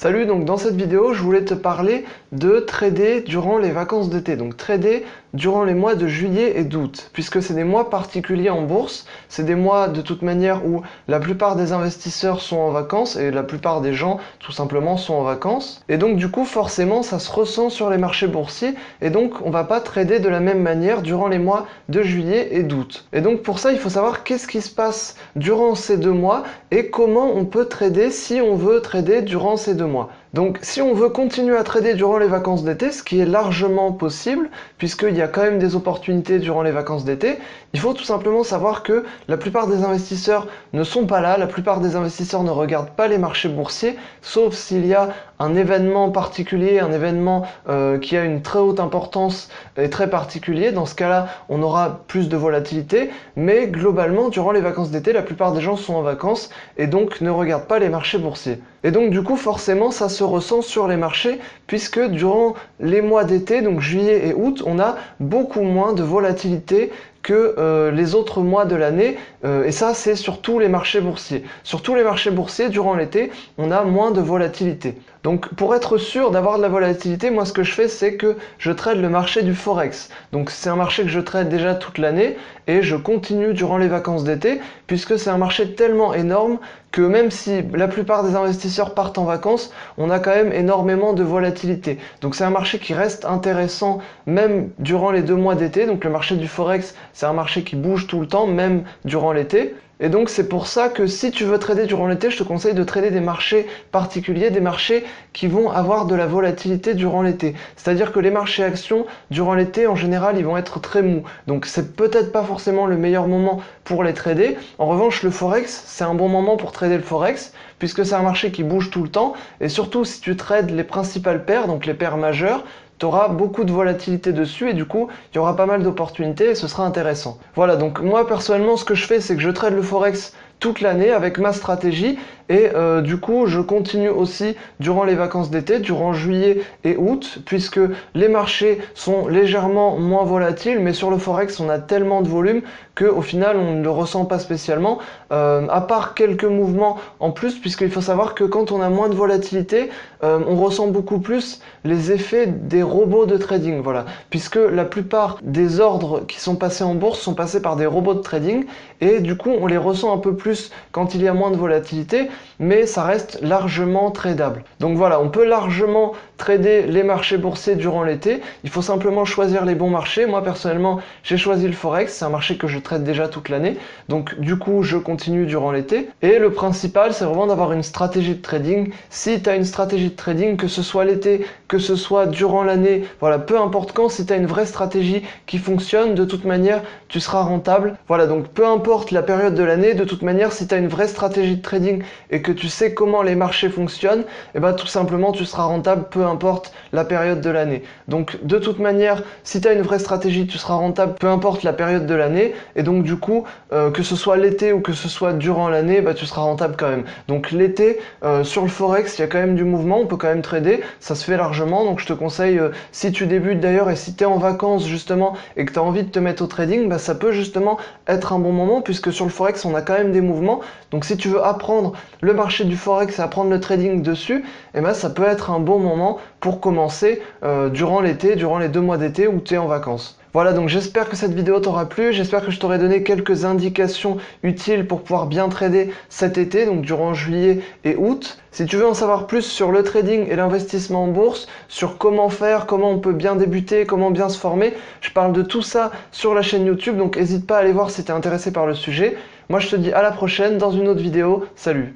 Salut, donc dans cette vidéo, je voulais te parler de trader durant les vacances d'été. Donc trader durant les mois de juillet et d'août, puisque c'est des mois particuliers en bourse. C'est des mois de toute manière où la plupart des investisseurs sont en vacances et la plupart des gens tout simplement sont en vacances. Et donc du coup, forcément, ça se ressent sur les marchés boursiers et donc on va pas trader de la même manière durant les mois de juillet et d'août. Et donc pour ça, il faut savoir qu'est-ce qui se passe durant ces 2 mois et comment on peut trader si on veut trader durant ces 2 mois. Donc si on veut continuer à trader durant les vacances d'été, ce qui est largement possible, puisqu'il y a quand même des opportunités durant les vacances d'été, il faut tout simplement savoir que la plupart des investisseurs ne sont pas là, la plupart des investisseurs ne regardent pas les marchés boursiers, sauf s'il y a un événement particulier, un événement qui a une très haute importance et très particulier. Dans ce cas-là, on aura plus de volatilité, mais globalement, durant les vacances d'été, la plupart des gens sont en vacances et donc ne regardent pas les marchés boursiers. Et donc du coup, forcément, ça se ressent sur les marchés, puisque durant les mois d'été, donc juillet et août, on a beaucoup moins de volatilité que les autres mois de l'année, et ça c'est sur tous les marchés boursiers. Sur tous les marchés boursiers, durant l'été, on a moins de volatilité. Donc pour être sûr d'avoir de la volatilité, moi ce que je fais c'est que je trade le marché du Forex. Donc c'est un marché que je trade déjà toute l'année et je continue durant les vacances d'été, puisque c'est un marché tellement énorme que même si la plupart des investisseurs partent en vacances, on a quand même énormément de volatilité. Donc c'est un marché qui reste intéressant même durant les 2 mois d'été. Donc le marché du Forex, c'est un marché qui bouge tout le temps, même durant l'été. Et donc c'est pour ça que si tu veux trader durant l'été, je te conseille de trader des marchés particuliers, des marchés qui vont avoir de la volatilité durant l'été. C'est-à-dire que les marchés actions, durant l'été, en général, ils vont être très mous. Donc c'est peut-être pas forcément le meilleur moment pour les trader. En revanche, le Forex, c'est un bon moment pour trader le Forex, puisque c'est un marché qui bouge tout le temps. Et surtout, si tu trades les principales paires, donc les paires majeures, tu auras beaucoup de volatilité dessus et du coup, il y aura pas mal d'opportunités et ce sera intéressant. Voilà, donc moi personnellement, ce que je fais, c'est que je trade le Forex toute l'année avec ma stratégie et du coup je continue aussi durant les vacances d'été, durant juillet et août, puisque les marchés sont légèrement moins volatiles, mais sur le Forex on a tellement de volume qu'au final on ne le ressent pas spécialement, à part quelques mouvements en plus, puisqu'il faut savoir que quand on a moins de volatilité, on ressent beaucoup plus les effets des robots de trading, voilà, puisque la plupart des ordres qui sont passés en bourse sont passés par des robots de trading et du coup on les ressent un peu plus quand il y a moins de volatilité, mais ça reste largement tradable. Donc voilà, on peut largement trader les marchés boursiers durant l'été. Il faut simplement choisir les bons marchés. Moi personnellement, j'ai choisi le Forex, c'est un marché que je trade déjà toute l'année. Donc du coup, je continue durant l'été. Et le principal, c'est vraiment d'avoir une stratégie de trading. Si tu as une stratégie de trading, que ce soit l'été, que ce soit durant l'année, voilà, peu importe quand, si tu as une vraie stratégie qui fonctionne, de toute manière, tu seras rentable. Voilà, donc peu importe la période de l'année, de toute manière, si tu as une vraie stratégie de trading et que tu sais comment les marchés fonctionnent, et ben tout simplement tu seras rentable peu importe la période de l'année. Donc de toute manière, si tu as une vraie stratégie, tu seras rentable peu importe la période de l'année, et donc du coup, que ce soit l'été ou que ce soit durant l'année, bah, tu seras rentable quand même. Donc l'été, sur le Forex, il y a quand même du mouvement, on peut quand même trader, ça se fait largement, donc je te conseille, si tu débutes d'ailleurs et si tu es en vacances justement et que tu as envie de te mettre au trading, bah, ça peut justement être un bon moment, puisque sur le Forex, on a quand même des mouvements. Donc si tu veux apprendre le marché du Forex et apprendre le trading dessus, eh ben, ça peut être un bon moment pour commencer durant l'été, durant les 2 mois d'été où tu es en vacances. Voilà, donc j'espère que cette vidéo t'aura plu, j'espère que je t'aurai donné quelques indications utiles pour pouvoir bien trader cet été, donc durant juillet et août. Si tu veux en savoir plus sur le trading et l'investissement en bourse, sur comment faire, comment on peut bien débuter, comment bien se former, je parle de tout ça sur la chaîne YouTube, donc n'hésite pas à aller voir si tu es intéressé par le sujet. Moi je te dis à la prochaine dans une autre vidéo, salut!